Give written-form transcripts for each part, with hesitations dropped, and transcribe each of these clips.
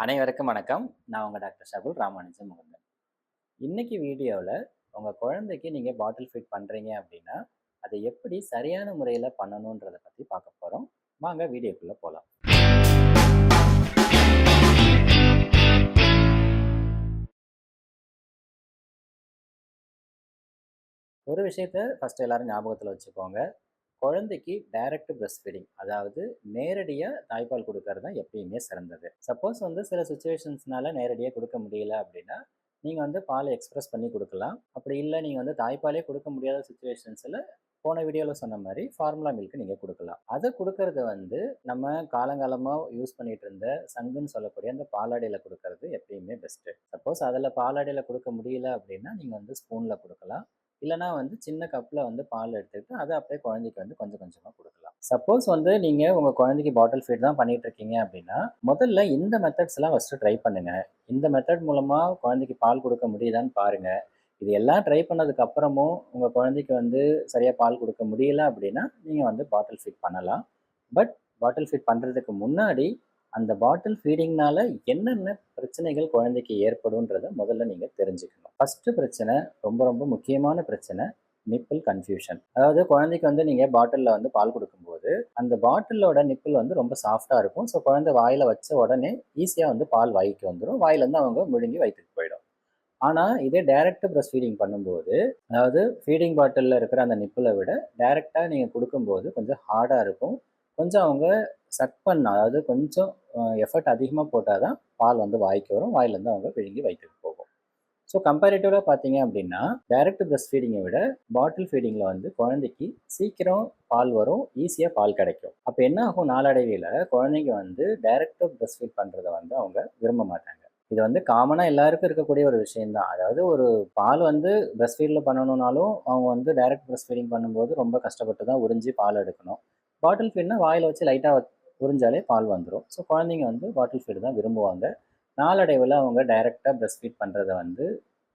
அனைவருக்கும் வணக்கம். நான் உங்க டாக்டர் சகுல் ராமானுஜ முகுந்தன். இன்னைக்கு வீடியோவில் உங்கள் குழந்தைக்கு நீங்கள் பாட்டில் ஃபீட் பண்ணுறீங்க அப்படின்னா அதை எப்படி சரியான முறையில் பண்ணணுன்றதை பற்றி பார்க்க போகிறோம். வாங்க வீடியோக்குள்ளே போகலாம். ஒரு விஷயத்த ஃபஸ்ட்டு எல்லாரும் ஞாபகத்தில் வச்சுக்கோங்க. குழந்தைக்கு டைரக்ட் பிரஸ்ட் ஃபீடிங், அதாவது நேரடியாக தாய்ப்பால் கொடுக்கறது தான் எப்பயுமே சிறந்தது. சப்போஸ் சில சுச்சுவேஷன்ஸ்னால நேரடியாக கொடுக்க முடியல அப்படின்னா நீங்கள் பாலை எக்ஸ்பிரஸ் பண்ணி கொடுக்கலாம். அப்படி இல்லை நீங்கள் தாய்ப்பாலே கொடுக்க முடியாத சுச்சுவேஷன்ஸில் போன வீடியோவில் சொன்ன மாதிரி ஃபார்முலா மில்க் நீங்கள் கொடுக்கலாம். அதை கொடுக்கறது நம்ம காலங்காலமாக யூஸ் பண்ணிட்டு இருந்த சங்குன்னு சொல்லக்கூடிய அந்த பாலாடையில் கொடுக்கறது எப்பயுமே பெஸ்ட்டு. சப்போஸ் அதில் பாலாடையில் கொடுக்க முடியல அப்படின்னா நீங்கள் ஸ்பூனில் கொடுக்கலாம். இல்லைனா சின்ன கப்பில் பால் எடுத்துக்கிட்டு அதை அப்படியே குழந்தைக்கு கொஞ்சம் கொஞ்சமாக கொடுக்கலாம். சப்போஸ் நீங்கள் உங்கள் குழந்தைக்கு பாட்டில் ஃபீட் தான் பண்ணிட்டு இருக்கீங்க அப்படின்னா முதல்ல இந்த மெத்தட்ஸ் எல்லாம் ஃபஸ்ட்டு ட்ரை பண்ணுங்கள். இந்த மெத்தட் மூலமாக குழந்தைக்கு பால் கொடுக்க முடியுதான்னு பாருங்கள். இது எல்லாம் ட்ரை பண்ணதுக்கு அப்புறமும் உங்கள் குழந்தைக்கு சரியாக பால் கொடுக்க முடியல அப்படின்னா நீங்கள் பாட்டில் ஃபீட் பண்ணலாம். பட் பாட்டில் ஃபீட் பண்ணுறதுக்கு முன்னாடி அந்த பாட்டில் ஃபீடிங்னால என்னென்ன பிரச்சனைகள் குழந்தைக்கு ஏற்படும்ன்றதை முதல்ல நீங்கள் தெரிஞ்சுக்கணும். ஃபஸ்ட்டு பிரச்சனை, ரொம்ப ரொம்ப முக்கியமான பிரச்சனை, நிப்பிள் கன்ஃபியூஷன். அதாவது குழந்தைக்கு நீங்கள் பாட்டிலில் பால் கொடுக்கும்போது அந்த பாட்டிலோட நிப்பிள் ரொம்ப சாஃப்டாக இருக்கும். ஸோ குழந்தை வாயில் வச்ச உடனே ஈஸியாக பால் வாய்க்கு வந்துடும். வாயிலேருந்து அவங்க முழுங்கி வயிற்றுக்கு போயிடும். ஆனால் இதே டைரக்ட் பிரஸ்ட் ஃபீடிங் பண்ணும்போது, அதாவது ஃபீடிங் பாட்டிலில் இருக்கிற அந்த நிப்பிளை விட டைரெக்டாக நீங்கள் கொடுக்கும்போது கொஞ்சம் ஹார்டாக இருக்கும். கொஞ்சம் அவங்க சக் பண்ண, அதாவது கொஞ்சம் எஃபர்ட் அதிகமாக போட்டால் தான் பால் வாய்க்கு வரும். வாயிலேருந்து அவங்க விழுங்கி வயிற்றுக்கு போகும். ஸோ கம்பேரிட்டிவாக பார்த்தீங்க அப்படின்னா டைரக்ட் பிரஸ்ட் ஃபீடிங்கை விட பாட்டில் ஃபீடிங்கில் குழந்தைக்கு சீக்கிரம் பால் வரும், ஈஸியாக பால் கிடைக்கும். அப்போ என்ன ஆகும், நாளடைவில் குழந்தைங்க டைரக்ட் பிரஸ்ட் ஃபீட் பண்ணுறதை அவங்க விரும்ப மாட்டாங்க. இது காமனாக எல்லாருக்கும் இருக்கக்கூடிய ஒரு விஷயம்தான். அதாவது ஒரு பால் பிரஸ்ட் ஃபீடில் பண்ணணுன்னாலும் அவங்க டைரக்ட் பிரஸ்ட் ஃபீடிங் பண்ணும்போது ரொம்ப கஷ்டப்பட்டு தான் உறிஞ்சி பால் எடுக்கணும். பாட்டில் ஃபீட்னா வாயில் வச்சு லைட்டாக உறிஞ்சாலே பால் வந்துடும். ஸோ குழந்தைங்க பாட்டில் ஃபீடு தான் விரும்புவாங்க. நாளடைவில் அவங்க டைரெக்டாக பிரஸ்ட் ஃபீட் பண்ணுறதை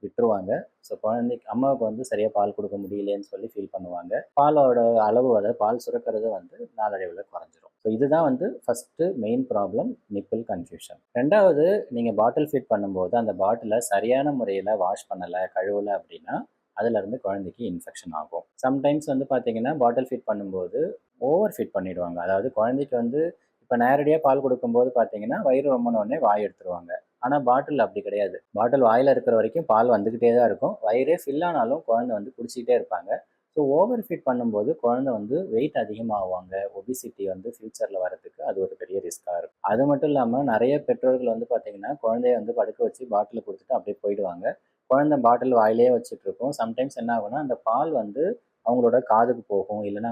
விட்டுருவாங்க. ஸோ குழந்தைக்கு அம்மாவுக்கு சரியாக பால் கொடுக்க முடியலேன்னு சொல்லி ஃபீல் பண்ணுவாங்க. பாலோட அளவு, அதாவது பால் சுரக்கிறது நாளடைவில் குறைஞ்சிரும். ஸோ இதுதான் first main problem, nibble confusion. ரெண்டாவது, நீங்கள் பாட்டில் ஃபீட் பண்ணும்போது அந்த பாட்டிலை சரியான முறையில் வாஷ் பண்ணலை, கழுவலை அப்படின்னா அதிலிருந்து குழந்தைக்கு இன்ஃபெக்ஷன் ஆகும். சம்டைம்ஸ் பார்த்தீங்கன்னா பாட்டில் ஃபீட் பண்ணும்போது ஓவர் ஃபீட் பண்ணிடுவாங்க. அதாவது குழந்தைக்கு இப்போ நேரடியாக பால் கொடுக்கும்போது பார்த்தீங்கன்னா வயிறு ரொம்பினோடனே வாய் எடுத்துருவாங்க. ஆனால் பாட்டில் அப்படி கிடையாது. பாட்டில் வாயில் இருக்கிற வரைக்கும் பால் வந்துக்கிட்டே தான் இருக்கும். வயிறே ஃபில் ஆனாலும் குழந்தை குடிச்சிக்கிட்டே இருப்பாங்க. ஸோ ஓவர் ஃபீட் பண்ணும்போது குழந்தை வெயிட் அதிகமாகுவாங்க. ஒபிசிட்டி ஃப்யூச்சரில் வரதுக்கு அது ஒரு பெரிய ரிஸ்க்காக இருக்கும். அது மட்டும் இல்லாமல் நிறைய பெற்றோர்கள் பார்த்தீங்கன்னா குழந்தைய படுக்க வச்சு பாட்டில் கொடுத்துட்டு அப்படியே போயிடுவாங்க. குழந்தை பாட்டில் வாயிலே வச்சுட்டு இருக்கும். சம்டைம்ஸ் என்ன ஆகுனா அந்த பால் அவங்களோட காதுக்கு போகும். இல்லைனா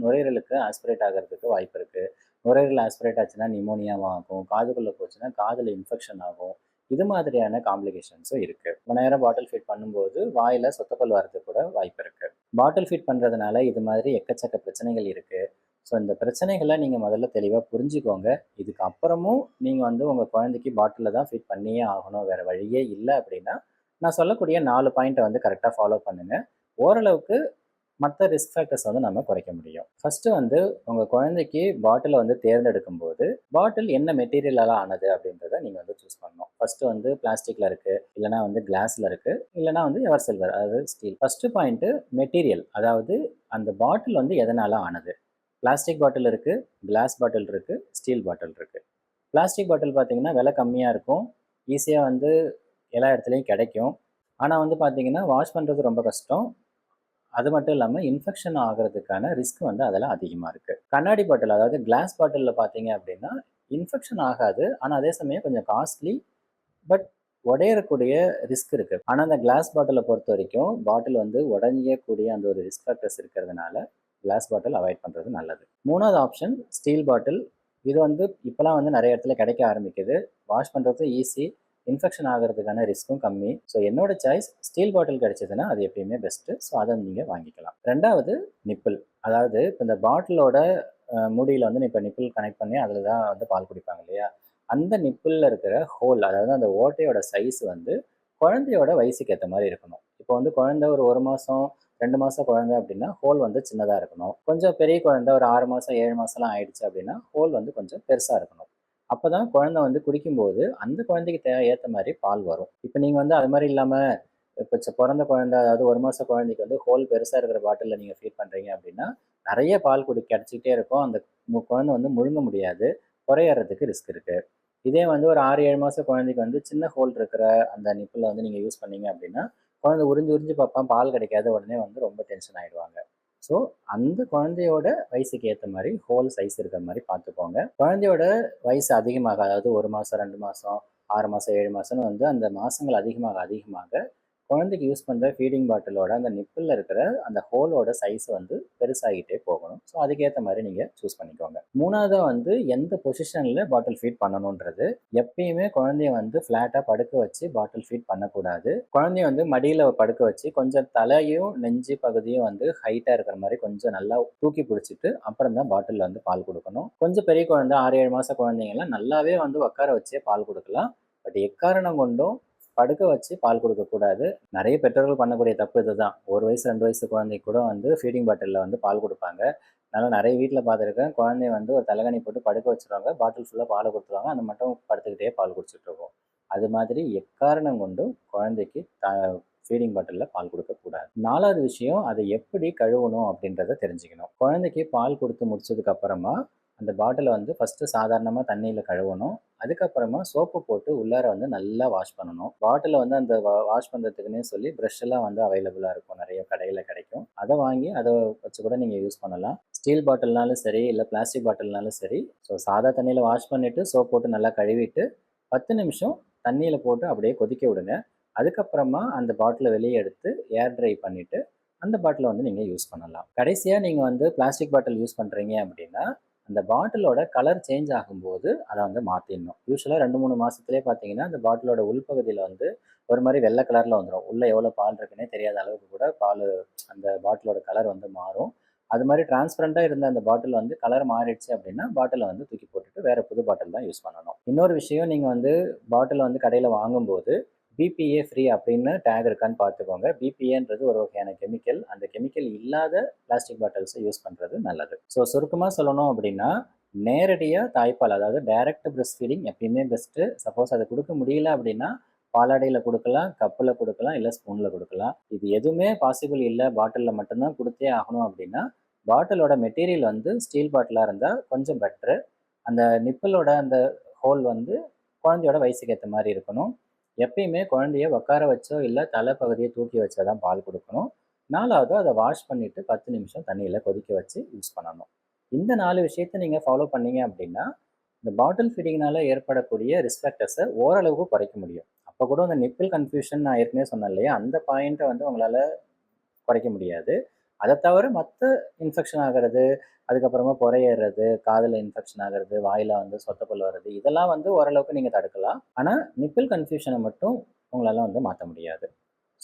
நுரையீரலுக்கு ஆஸ்பிரேட் ஆகிறதுக்கு வாய்ப்பு இருக்குது. நுரையீரல் ஆஸ்பிரேட் ஆச்சுன்னா நிமோனியாவாகும். காதுக்குள்ளே போச்சுன்னா காதில் இன்ஃபெக்ஷன் ஆகும். இது மாதிரியான காம்ப்ளிகேஷன்ஸும் இருக்குது. ரொம்ப நேரம் பாட்டில் ஃபீட் பண்ணும்போது வாயில் சொத்தப்பல் வரதுக்கு கூட வாய்ப்பு இருக்குது. பாட்டில் ஃபீட் பண்ணுறதுனால இது மாதிரி எக்கச்சக்க பிரச்சனைகள் இருக்குது. ஸோ இந்த பிரச்சனைகளை நீங்கள் முதல்ல தெளிவாக புரிஞ்சுக்கோங்க. இதுக்கு அப்புறமும் நீங்கள் உங்கள் குழந்தைக்கு பாட்டிலில் தான் ஃபீட் பண்ணியே ஆகணும், வேறு வழியே இல்லை அப்படின்னா நான் சொல்லக்கூடிய 4 பாயிண்ட்டை கரெக்டாக ஃபாலோ பண்ணுங்கள். ஓரளவுக்கு மற்ற ரிஸ்க் ஃபேக்டர்ஸ் நம்ம குறைக்க முடியும். ஃபஸ்ட்டு உங்கள் குழந்தைக்கு பாட்டிலை தேர்ந்தெடுக்கும் போது பாட்டில் என்ன மெட்டீரியலால் ஆனது அப்படின்றத நீங்கள் சூஸ் பண்ணணும். ஃபஸ்ட்டு பிளாஸ்டிக்கில் இருக்குது, இல்லைனா கிளாஸில் இருக்குது, இல்லைனா எவர் சில்வர், அதாவது ஸ்டீல். ஃபஸ்ட்டு பாயிண்ட்டு மெட்டீரியல், அதாவது அந்த பாட்டில் எதனால் ஆனது. பிளாஸ்டிக் பாட்டில் இருக்குது, கிளாஸ் பாட்டில் இருக்குது, ஸ்டீல் பாட்டில் இருக்குது. பிளாஸ்டிக் பாட்டில் பார்த்திங்கன்னா விலை கம்மியாக இருக்கும், ஈஸியாக எல்லா இடத்துலையும் கிடைக்கும். ஆனால் பார்த்தீங்கன்னா வாஷ் பண்ணுறது ரொம்ப கஷ்டம். அது மட்டும் இல்லாமல் இன்ஃபெக்ஷன் ஆகிறதுக்கான ரிஸ்க் அதில் அதிகமாக இருக்குது. கண்ணாடி பாட்டில், அதாவது கிளாஸ் பாட்டிலில் பார்த்தீங்க அப்படின்னா இன்ஃபெக்ஷன் ஆகாது, ஆனால் அதே சமயம் கொஞ்சம் காஸ்ட்லி, பட் உடையக்கூடிய ரிஸ்க் இருக்குது. ஆனால் அந்த கிளாஸ் பாட்டிலை பொறுத்த வரைக்கும் பாட்டில் உடையக்கூடிய அந்த ஒரு ரிஸ்க் ஃபேக்டர்ஸ் இருக்கிறதுனால கிளாஸ் பாட்டில் அவாய்ட் பண்ணுறது நல்லது. 3வது ஆப்ஷன் ஸ்டீல் பாட்டில். இது இப்போலாம் நிறைய இடத்துல கிடைக்க ஆரம்பிக்குது. வாஷ் பண்ணுறது ஈஸி, இன்ஃபெக்ஷன் ஆகிறதுக்கான ரிஸ்க்கும் கம்மி. ஸோ என்னோட சாய்ஸ் ஸ்டீல் பாட்டில் கிடைச்சதுன்னா அது எப்பயுமே பெஸ்ட்டு. ஸோ அதை நீங்கள் வாங்கிக்கலாம். ரெண்டாவது நிப்பிள், அதாவது இப்போ இந்த பாட்டிலோட மூடியில் இப்போ நிப்பிள் கனெக்ட் பண்ணி அதில் தான் பால் குடிப்பாங்க இல்லையா, அந்த நிப்பிளில் இருக்கிற ஹோல், அதாவது அந்த ஓட்டையோட சைஸ் குழந்தையோட வயசுக்கு ஏற்ற மாதிரி இருக்கணும். இப்போ குழந்தை ஒரு 1 மாதம் 2 மாதம் குழந்தை அப்படின்னா ஹோல் சின்னதாக இருக்கணும். கொஞ்சம் பெரிய குழந்தை ஒரு 6 மாதம் 7 மாதம்லாம் ஆயிடுச்சு அப்படின்னா ஹோல் கொஞ்சம் பெருசாக இருக்கணும். அப்போ தான் குழந்தை வந்து குடிக்கும்போது அந்த குழந்தைக்கு ஏற்ற மாதிரி பால் வரும். இப்போ நீங்கள் வந்து அது மாதிரி இல்லாமல் இப்போ பிறந்த குழந்தை, அதாவது 1 மாத குழந்தைக்கு வந்து ஹோல் பெருசாக இருக்கிற பாட்டிலில் நீங்கள் ஃபீட் பண்ணுறீங்க அப்படின்னா நிறைய பால் கிடச்சிக்கிட்டே இருக்கும். அந்த குழந்தை வந்து முழுங்க முடியாது, குறையறதுக்கு ரிஸ்க் இருக்குது. இதே வந்து ஒரு 6-7 மாத குழந்தைக்கு வந்து சின்ன ஹோல் இருக்கிற அந்த நிப்பில் வந்து நீங்கள் யூஸ் பண்ணீங்க அப்படின்னா குழந்தை உறிஞ்சு உறிஞ்சு பார்ப்பான், பால் கிடைக்காத உடனே வந்து ரொம்ப டென்ஷன் ஆகிடுவாங்க. ஸோ அந்த குழந்தையோட வயசுக்கு ஏற்ற மாதிரி ஹோல் சைஸ் இருக்கிற மாதிரி பார்த்துக்கோங்க. குழந்தையோட வயசு அதிகமாக, அதாவது 1 மாதம் 2 மாதம் 6 மாதம் 7 மாதம்னு வந்து அந்த மாதங்கள் அதிகமாக குழந்தைக்கு யூஸ் பண்ணுற ஃபீடிங் பாட்டிலோட அந்த நிப்பில் இருக்கிற அந்த ஹோலோட சைஸ் வந்து பெருசாகிட்டே போகணும். ஸோ அதுக்கேற்ற மாதிரி நீங்கள் சூஸ் பண்ணிக்கோங்க. மூணாவதாக வந்து எந்த பொசிஷனில் பாட்டில் ஃபீட் பண்ணணுன்றது. எப்பயுமே குழந்தைய வந்து ஃப்ளாட்டாக படுக்க வச்சு பாட்டில் ஃபீட் பண்ணக்கூடாது. குழந்தைய வந்து மடியில் படுக்க வச்சு கொஞ்சம் தலையும் நெஞ்சு பகுதியும் வந்து ஹைட்டாக இருக்கிற மாதிரி கொஞ்சம் நல்லா தூக்கி பிடிச்சிட்டு அப்புறம் தான் பாட்டிலில் வந்து பால் கொடுக்கணும். கொஞ்சம் பெரிய குழந்தை 6-7 மாத குழந்தைங்கலாம் நல்லாவே வந்து உட்கார வச்சே பால் கொடுக்கலாம். பட் எக்காரணம் கொண்டும் படுக்க வச்சு பால் கொடுக்கக்கூடாது. நிறைய பெற்றோர்கள் பண்ணக்கூடிய தப்பு இதுதான். 1 வயசு 2 வயசு குழந்தைக்கு கூட வந்து ஃபீடிங் பாட்டிலில் வந்து பால் கொடுப்பாங்க. அதனால் நிறைய வீட்டில் பார்த்துருக்கேன். குழந்தைய வந்து ஒரு தலைகாணி போட்டு படுக்க வச்சுருவாங்க, பாட்டில் ஃபுல்லாக பாலை கொடுத்துருவாங்க, அந்த மட்டும் படுத்துக்கிட்டே பால் குடிச்சிட்ருக்கோம். அது மாதிரி எக்காரணம் கொண்டும் குழந்தைக்கு ஃபீடிங் பாட்டிலில் பால் கொடுக்கக்கூடாது. 4வது விஷயம், அதை எப்படி கழுவணும் அப்படின்றத தெரிஞ்சுக்கணும். குழந்தைக்கு பால் கொடுத்து முடிச்சதுக்கு அப்புறமா அந்த பாட்டிலை வந்து ஃபஸ்ட்டு சாதாரணமாக தண்ணியில் கழுவணும். அதுக்கப்புறமா சோப்பு போட்டு உள்ளார வந்து நல்லா வாஷ் பண்ணணும். பாட்டிலை வந்து அந்த வாஷ் பண்ணுறதுக்குன்னே சொல்லி ப்ரஷ் எல்லாம் வந்து அவைலபிளாக இருக்கும், நிறைய கடையில் கிடைக்கும். அதை வாங்கி அதை வச்சு கூட நீங்கள் யூஸ் பண்ணலாம். ஸ்டீல் பாட்டில்னாலும் சரி, இல்லை பிளாஸ்டிக் பாட்டில்னாலும் சரி. ஸோ சாதா தண்ணியில் வாஷ் பண்ணிவிட்டு சோப் போட்டு நல்லா கழுவிட்டு 10 நிமிஷம் தண்ணியில் போட்டு அப்படியே கொதிக்க விடுங்க. அதுக்கப்புறமா அந்த பாட்டிலை வெளியே எடுத்து ஏர் ட்ரை பண்ணிவிட்டு அந்த பாட்டிலை வந்து நீங்கள் யூஸ் பண்ணலாம். கடைசியாக நீங்கள் வந்து பிளாஸ்டிக் பாட்டில் யூஸ் பண்ணுறீங்க அப்படின்னா அந்த பாட்டிலோட கலர் சேஞ்ச் ஆகும்போது அதை வந்து மாற்றிடணும். யூஸ்வலாக 2-3 மாதத்துலேயே பார்த்தீங்கன்னா அந்த பாட்டிலோட உள்பகுதியில் வந்து ஒரு மாதிரி வெள்ளை கலரில் வந்துடும். உள்ளே எவ்வளோ பால் இருக்குன்னே தெரியாத அளவுக்கு கூட பால் அந்த பாட்டிலோட கலர் வந்து மாறும். அது மாதிரி டிரான்ஸ்பரண்ட்டாக இருந்த அந்த பாட்டில் வந்து கலர் மாறிடுச்சு அப்படின்னா பாட்டிலை வந்து தூக்கி போட்டுட்டு வேறு புது பாட்டில் தான் யூஸ் பண்ணணும். இன்னொரு விஷயம், நீங்கள் வந்து பாட்டிலை வந்து கடையில் வாங்கும்போது பிபிஏ ஃப்ரீ அப்படின்னு டேக் இருக்கான்னு பார்த்துக்கோங்க. பிபிஏன்றது ஒரு வகையான கெமிக்கல். அந்த கெமிக்கல் இல்லாத பிளாஸ்டிக் பாட்டில்ஸை யூஸ் பண்ணுறது நல்லது. ஸோ சுருக்கமாக சொல்லணும் அப்படின்னா நேரடியாக தாய்ப்பால், அதாவது டைரக்ட் பிரெஸ்ட் ஃபீடிங் எப்பயுமே பெஸ்ட்டு. சப்போஸ் அதை கொடுக்க முடியல அப்படின்னா பாலாடையில் கொடுக்கலாம், கப்பில் கொடுக்கலாம், இல்லை ஸ்பூனில் கொடுக்கலாம். இது எதுவுமே பாசிபிள் இல்லை, பாட்டிலில் மட்டும்தான் கொடுத்தே ஆகணும் அப்படின்னா பாட்டிலோட மெட்டீரியல் வந்து ஸ்டீல் பாட்டிலாக இருந்தால் கொஞ்சம் பெட்ரு. அந்த நிப்பிலோட அந்த ஹோல் வந்து குழந்தையோட வயசுக்கு ஏற்ற மாதிரி இருக்கணும். எப்பயுமே குழந்தைய உட்கார வச்சோ இல்லை தலை பகுதியை தூக்கி வச்சோ தான் பால் கொடுக்கணும். 4வது அதை வாஷ் பண்ணிவிட்டு 10 நிமிஷம் தண்ணியில் கொதிக்க வச்சு யூஸ் பண்ணணும். இந்த 4 விஷயத்தை நீங்கள் ஃபாலோ பண்ணீங்க அப்படின்னா இந்த பாட்டில் ஃபீடிங்னால ஏற்படக்கூடிய ரிஸ்க் ஃபேக்டர்ஸை ஓரளவுக்கு குறைக்க முடியும். அப்போ கூட அந்த நிப்பிள் கன்ஃபியூஷன் நான் ஏற்கனவே சொன்னேன் இல்லையா, அந்த பாயிண்ட்டை வந்து உங்களால் குறைக்க முடியாது. அதை தவிர மற்ற இன்ஃபெக்ஷன் ஆகிறது, அதுக்கப்புறமா புறையேறது, காதில் இன்ஃபெக்ஷன் ஆகிறது, வாயில் வந்து சொத்தப்பல் வர்றது, இதெல்லாம் வந்து ஓரளவுக்கு நீங்கள் தடுக்கலாம். ஆனால் நிப்பிள் கன்ஃபியூஷனை மட்டும் உங்களால் வந்து மாற்ற முடியாது.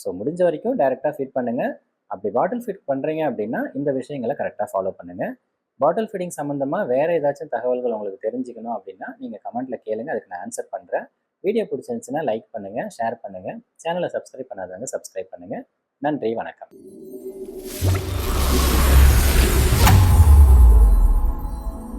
ஸோ முடிஞ்ச வரைக்கும் டைரெக்டாக ஃபீட் பண்ணுங்கள். அப்படி பாட்டில் ஃபீட் பண்ணுறீங்க அப்படின்னா இந்த விஷயங்களை கரெக்டாக ஃபாலோ பண்ணுங்கள். பாட்டில் ஃபீடிங் சம்மந்தமாக வேறு ஏதாச்சும் தகவல்கள் உங்களுக்கு தெரிஞ்சுக்கணும் அப்படின்னா நீங்கள் கமெண்ட்டில் கேளுங்க, அதுக்கு நான் ஆன்சர் பண்ணுறேன். வீடியோ பிடிச்சிருந்துச்சுன்னா லைக் பண்ணுங்கள், ஷேர் பண்ணுங்கள். சேனலை சப்ஸ்கிரைப் பண்ணாதவங்க சப்ஸ்கிரைப் பண்ணுங்கள். நன்றி, வணக்கம்.